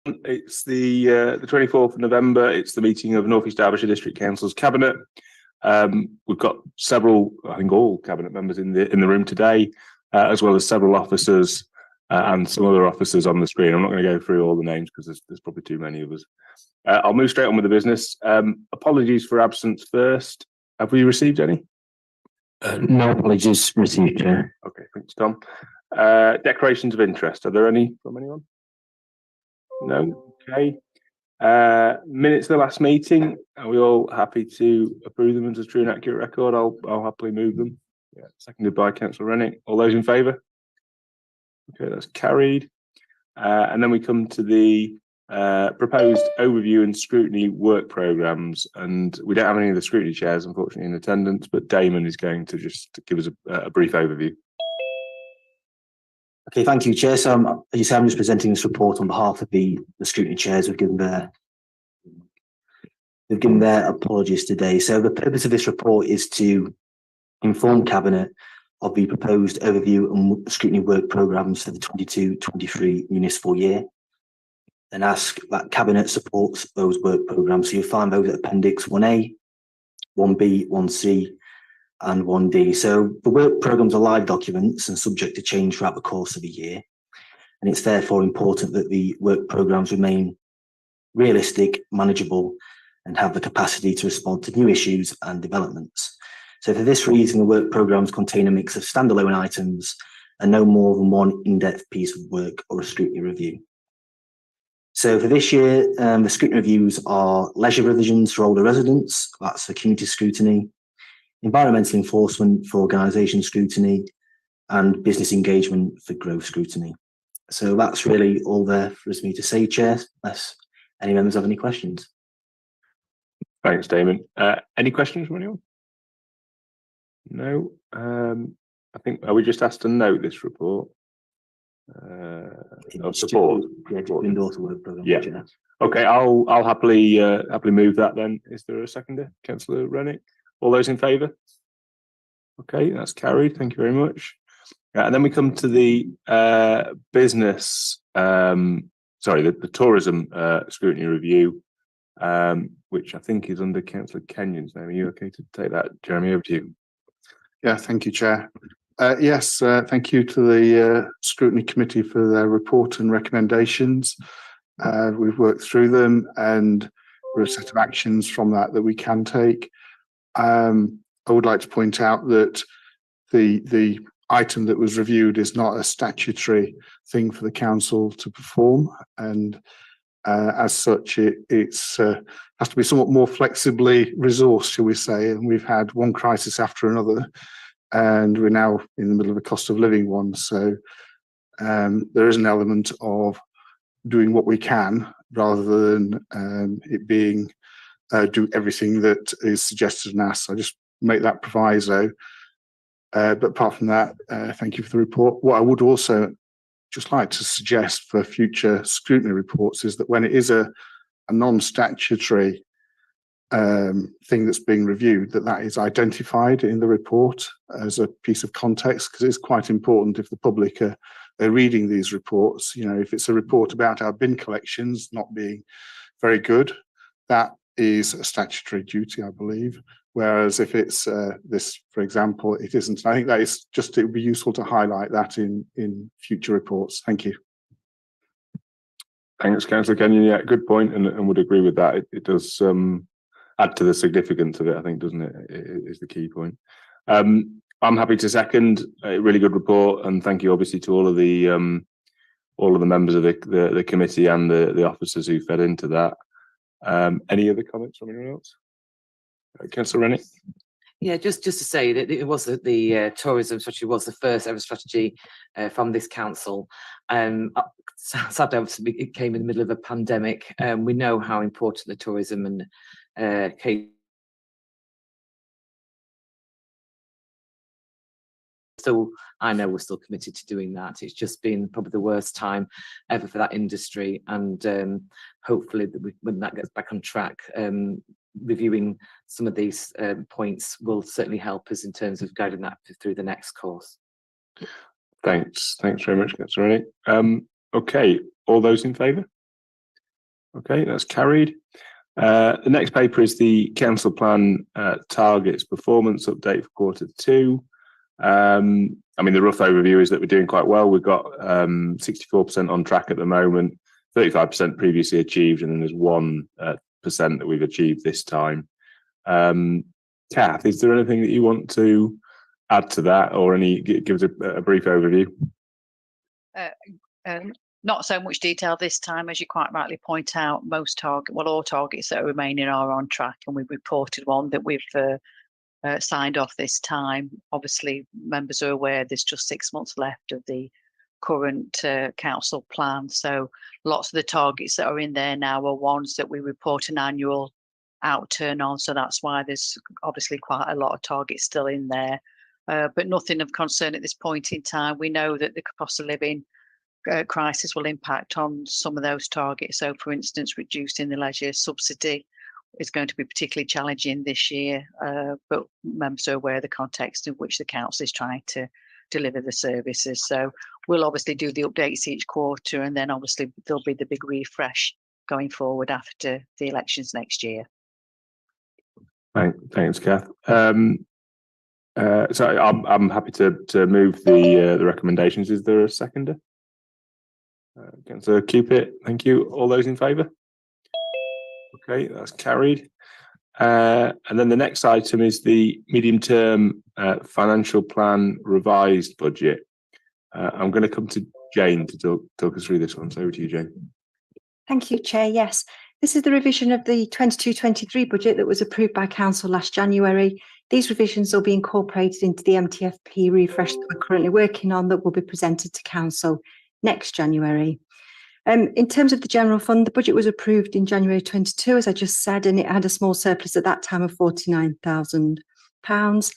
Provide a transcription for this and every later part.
It's the 24th of November. It's the meeting of North East Derbyshire District Council's Cabinet. We've got several, I think all Cabinet members in the room today, as well as several officers and some other officers on the screen. I'm not going to go through all the names because there's probably too many of us. I'll move straight on with the business. Apologies for absence first. Have we received any? No apologies received, Chair. Okay, thanks, Tom. Declarations of interest. Are there any from anyone? No. Okay. Minutes of the last meeting. Are we all happy to approve them as a true and accurate record? I'll happily move them. Yeah. Seconded by Councillor Rennick. All those in favour? Okay, that's carried. And then we come to the proposed overview and scrutiny work programmes, and we don't have any of the scrutiny chairs unfortunately in attendance, but Damon is going to just give us a brief overview. Okay, thank you, Chair. So as you say, I'm just presenting this report on behalf of the scrutiny chairs. They've given their apologies today. So the purpose of this report is to inform Cabinet of the proposed overview and scrutiny work programmes for the 22-23 municipal year, and ask that Cabinet supports those work programmes. So you'll find those at Appendix 1A, 1B, 1C, and 1D. So the work programmes are live documents and subject to change throughout the course of the year, and it's therefore important that the work programmes remain realistic, manageable, and have the capacity to respond to new issues and developments. So for this reason, the work programmes contain a mix of standalone items and no more than one in-depth piece of work or a scrutiny review. So for this year, the scrutiny reviews are leisure revisions for older residents, that's for community scrutiny, environmental enforcement for organisation scrutiny, and business engagement for growth scrutiny. So that's really all there for me to say, Chair, unless any members have any questions. Thanks, Damon. Any questions from anyone? No. I think, are we just asked to note this report? Support. Yeah, to endorse the work programme. Yeah. Chair. Okay, I'll happily move that then. Is there a seconder? Councillor Rennick? All those in favour? Okay, that's carried. Thank you very much. And then we come to the business, the tourism scrutiny review, which I think is under Councillor Kenyon's name. Are you okay to take that, Jeremy? Over to you. Yeah, thank you, Chair. Yes, thank you to the Scrutiny Committee for their report and recommendations. We've worked through them and there are a set of actions from that we can take. I would like to point out that the item that was reviewed is not a statutory thing for the council to perform, and as such it has to be somewhat more flexibly resourced, shall we say, and we've had one crisis after another and we're now in the middle of a cost of living one, so there is an element of doing what we can rather than it being do everything that is suggested and asked. So I just make that proviso, but apart from that, thank you for the report. What I would also just like to suggest for future scrutiny reports is that when it is a non-statutory thing that's being reviewed, that is identified in the report as a piece of context, because it's quite important if the public are reading these reports. You know, if it's a report about our bin collections not being very good, that is a statutory duty, I believe. Whereas if it's this, for example, it isn't. I think that is just, it would be useful to highlight that in future reports. Thank you. Thanks, Councillor Kenyon. Yeah, good point, and would agree with that. It does add to the significance of it, I think, doesn't it? It is the key point. I'm happy to second a really good report, and thank you obviously to all of the members of the committee and the officers who fed into that. Any other comments from anyone else? Councillor Rennick? Yeah, just to say that it was the tourism strategy was the first ever strategy from this council. Sadly, obviously, it came in the middle of a pandemic. We know how important the tourism and so I know we're still committed to doing that. It's just been probably the worst time ever for that industry, and hopefully when that gets back on track, reviewing some of these points will certainly help us in terms of guiding that through the next course. Thanks very much, Councillor Rennick. Okay, all those in favour? Okay, that's carried. The next paper is the council plan targets performance update for Q2. I mean, the rough overview is that we're doing quite well. We've got 64% on track at the moment, 35% previously achieved, and then there's 1% that we've achieved this time. Kath, is there anything that you want to add to that, or give us a brief overview? Not so much detail this time, as you quite rightly point out. All targets that are remaining are on track, and we've reported one that we've signed off this time. Obviously, members are aware there's just 6 months left of the current council plan, so lots of the targets that are in there now are ones that we report an annual outturn on, so that's why there's obviously quite a lot of targets still in there, but nothing of concern at this point in time. We know that the cost of living crisis will impact on some of those targets. So, for instance, reducing the leisure subsidy is going to be particularly challenging this year, but members are aware of the context in which the council is trying to deliver the services. So we'll obviously do the updates each quarter, and then obviously there'll be the big refresh going forward after the elections next year. Thanks, Kath. So I'm happy to move the recommendations. Is there a seconder? Councillor Cupit, thank you. All those in favour? Okay, that's carried. And then the next item is the medium-term financial plan revised budget. I'm going to come to Jane to talk us through this one. So over to you, Jane. Thank you, Chair. Yes, this is the revision of the 22-23 budget that was approved by Council last January. These revisions will be incorporated into the MTFP refresh that we're currently working on, that will be presented to Council next January. In terms of the general fund, the budget was approved in January 22, as I just said, and it had a small surplus at that time of £49,000.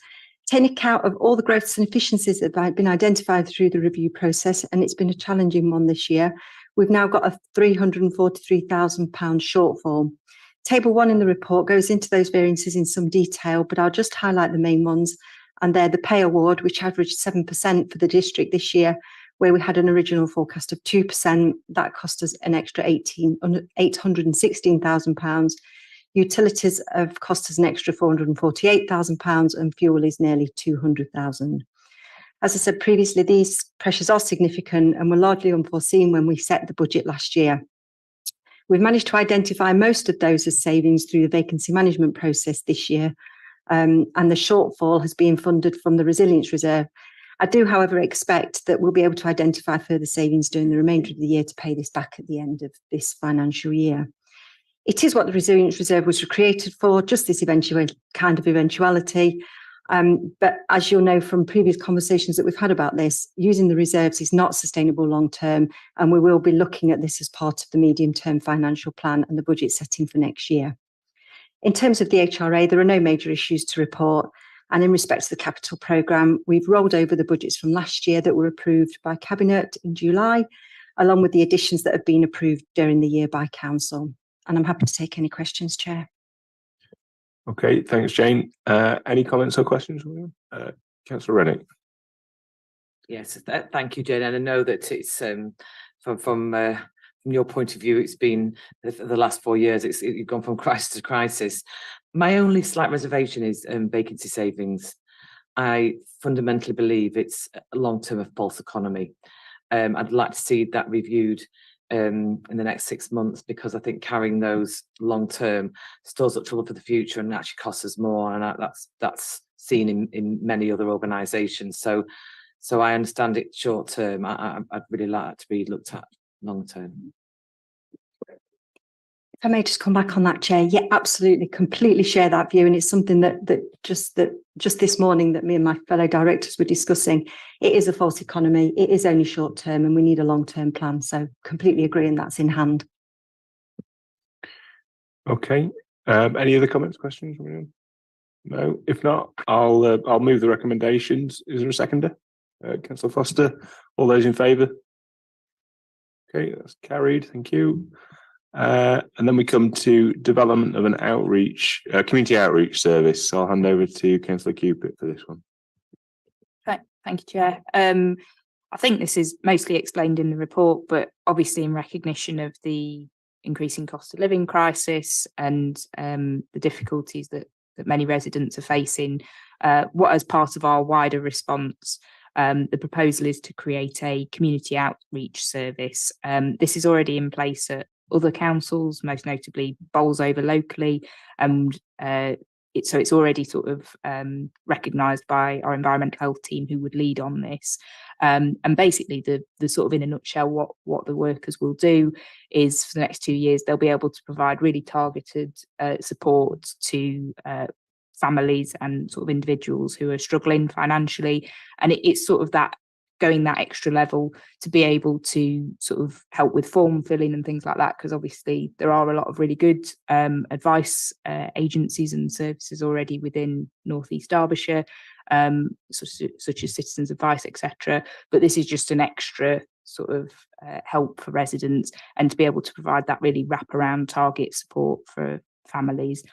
Taking account of all the growths and efficiencies that have been identified through the review process, and it's been a challenging one this year, we've now got a £343,000 shortfall. Table 1 in the report goes into those variances in some detail, but I'll just highlight the main ones, and they're the pay award, which averaged 7% for the district this year, where we had an original forecast of 2%. That cost us an extra £816,000. Utilities have cost us an extra £448,000, and fuel is nearly £200,000. As I said previously, these pressures are significant and were largely unforeseen when we set the budget last year. We've managed to identify most of those as savings through the vacancy management process this year, and the shortfall has been funded from the Resilience Reserve. I do, however, expect that we'll be able to identify further savings during the remainder of the year to pay this back at the end of this financial year. It is what the Resilience Reserve was created for, just this eventuality. But as you'll know from previous conversations that we've had about this, using the reserves is not sustainable long term, and we will be looking at this as part of the medium-term financial plan and the budget setting for next year. In terms of the HRA, there are no major issues to report. And in respect to the capital programme, we've rolled over the budgets from last year that were approved by Cabinet in July, along with the additions that have been approved during the year by Council. And I'm happy to take any questions, Chair. Okay, thanks, Jane. Any comments or questions? Councillor Rennick. Yes, thank you, Jane. And I know that it's from your point of view, it's been the last 4 years, you've gone from crisis to crisis. My only slight reservation is vacancy savings. I fundamentally believe it's a long term of false economy. I'd like to see that reviewed in the next 6 months, because I think carrying those long term stores up trouble for the future and actually costs us more, and that's seen in many other organisations. So I understand it short term. I'd really like that to be looked at long term. If I may just come back on that, Chair. Yeah, absolutely, completely share that view, and it's something that just this morning that me and my fellow directors were discussing. It is a false economy. It is only short term, and we need a long term plan. So completely agree, and that's in hand. Okay. Any other comments, questions? No. If not, I'll move the recommendations. Is there a seconder? Councillor Foster. All those in favour? Okay, that's carried. Thank you. And then we come to development of an outreach, community outreach service. So I'll hand over to Councillor Cupit for this one. Thank you, Chair. I think this is mostly explained in the report, but obviously in recognition of the increasing cost of living crisis and the difficulties that many residents are facing, what as part of our wider response, the proposal is to create a community outreach service. This is already in place at other councils, most notably Bolsover locally, and it's already sort of recognised by our environmental health team who would lead on this. And basically the sort of in a nutshell what the workers will do is for the next 2 years they'll be able to provide really targeted support to families and sort of individuals who are struggling financially, and it's sort of that going that extra level to be able to sort of help with form filling and things like that, because obviously there are a lot of really good advice agencies and services already within North East Derbyshire, such as Citizens Advice, etc. But this is just an extra sort of help for residents, and to be able to provide that really wraparound target support for families.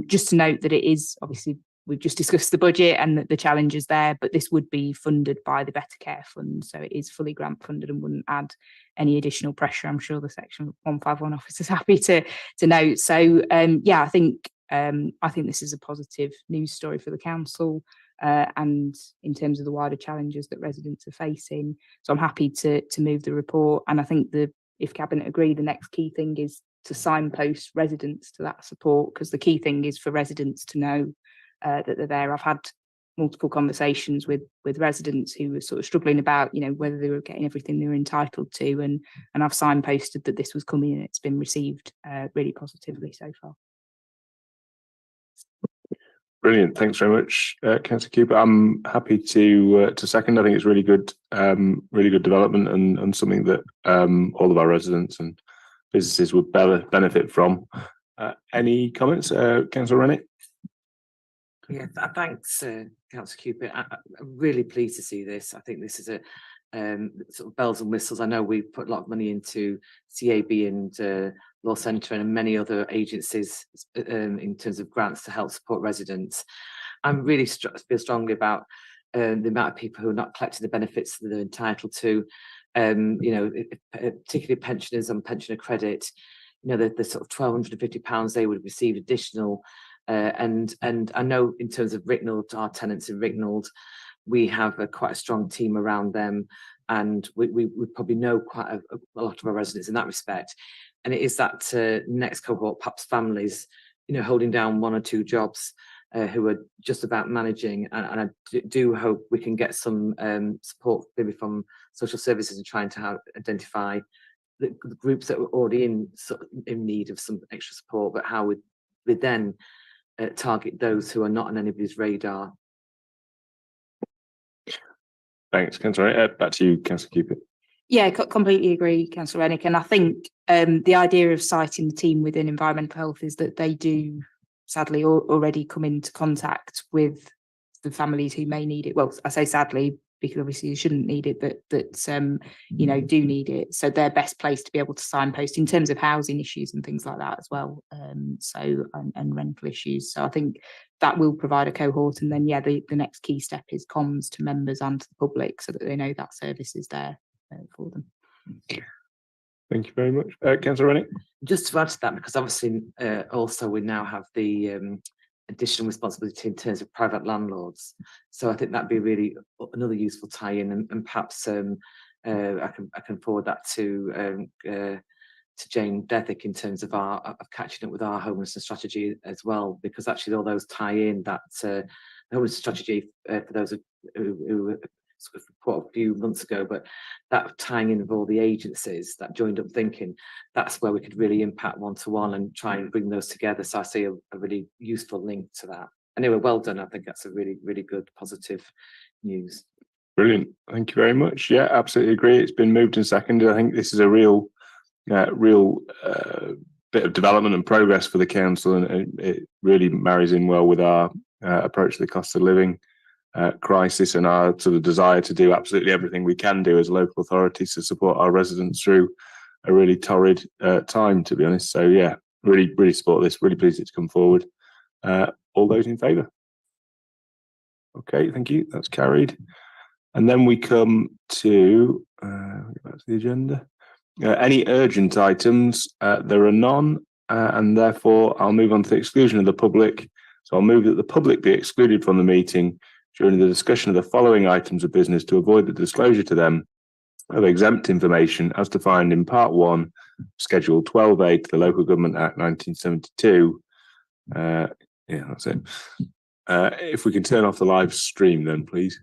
Just to note that it is obviously, we've just discussed the budget and the challenges there, but this would be funded by the Better Care Fund, so it is fully grant funded and wouldn't add any additional pressure. I'm sure the Section 151 office is happy to note. So yeah, I think this is a positive news story for the council, and in terms of the wider challenges that residents are facing. So I'm happy to move the report, and I think if Cabinet agree, the next key thing is to signpost residents to that support, because the key thing is for residents to know that they're there. I've had multiple conversations with residents who were sort of struggling about, whether they were getting everything they were entitled to, and I've signposted that this was coming, and it's been received really positively so far. Brilliant. Thanks very much, Councillor Cooper. I'm happy to second. I think it's really good development and something that all of our residents and businesses would benefit from. Any comments, Councillor Rennick? Yeah, thanks, Councillor Cooper. I'm really pleased to see this. I think this is a sort of bells and whistles. I know we put a lot of money into CAB and Law Centre and many other agencies in terms of grants to help support residents. I'm really feel strongly about the amount of people who are not collecting the benefits that they're entitled to. Particularly pensioners on pensioner credit. The sort of £1,250 they would receive additional. And I know in terms of Ricknold, our tenants in Ricknold, we have quite a strong team around them, and we probably know quite a lot of our residents in that respect. And it is that next cohort, perhaps families, holding down 1 or 2 jobs, who are just about managing. And I do hope we can get some support maybe from social services and trying to identify the groups that were already in need of some extra support, but how we then target those who are not on anybody's radar. Thanks, Councillor. Back to you, Councillor Cooper. Yeah, completely agree, Councillor Rennick. And I think the idea of citing the team within environmental health is that they do sadly already come into contact with the families who may need it. Well, I say sadly because obviously you shouldn't need it, but that do need it. So they're best placed to be able to signpost in terms of housing issues and things like that as well. And rental issues. So I think that will provide a cohort, and then the next key step is comms to members and to the public so that they know that service is there for them. Thank you very much, Councillor Rennick. Just to add to that, because obviously also we now have the additional responsibility in terms of private landlords. So I think that'd be really another useful tie-in, and perhaps I can forward that to Jane Dethick in terms of catching up with our homelessness strategy as well, because actually all those tie in that homelessness strategy for those who sort of put a few months ago, but that tying in of all the agencies, that joined up thinking, that's where we could really impact one-to-one and try and bring those together. So I see a really useful link to that. Anyway, well done. I think that's a really, really good positive news. Brilliant. Thank you very much. Yeah, absolutely agree. It's been moved and seconded. I think this is a real bit of development and progress for the council, and it really marries in well with our approach to the cost of living crisis and our sort of desire to do absolutely everything we can do as local authorities to support our residents through a really torrid time, to be honest. So yeah, really support this. Really pleased it's come forward. All those in favour? Okay, thank you. That's carried. And then we come to back to the agenda. Any urgent items? There are none, and therefore I'll move on to the exclusion of the public. So I'll move that the public be excluded from the meeting during the discussion of the following items of business to avoid the disclosure to them of exempt information as defined in Part 1, Schedule 12A to the Local Government Act 1972. Yeah, that's it. If we can turn off the live stream then, please.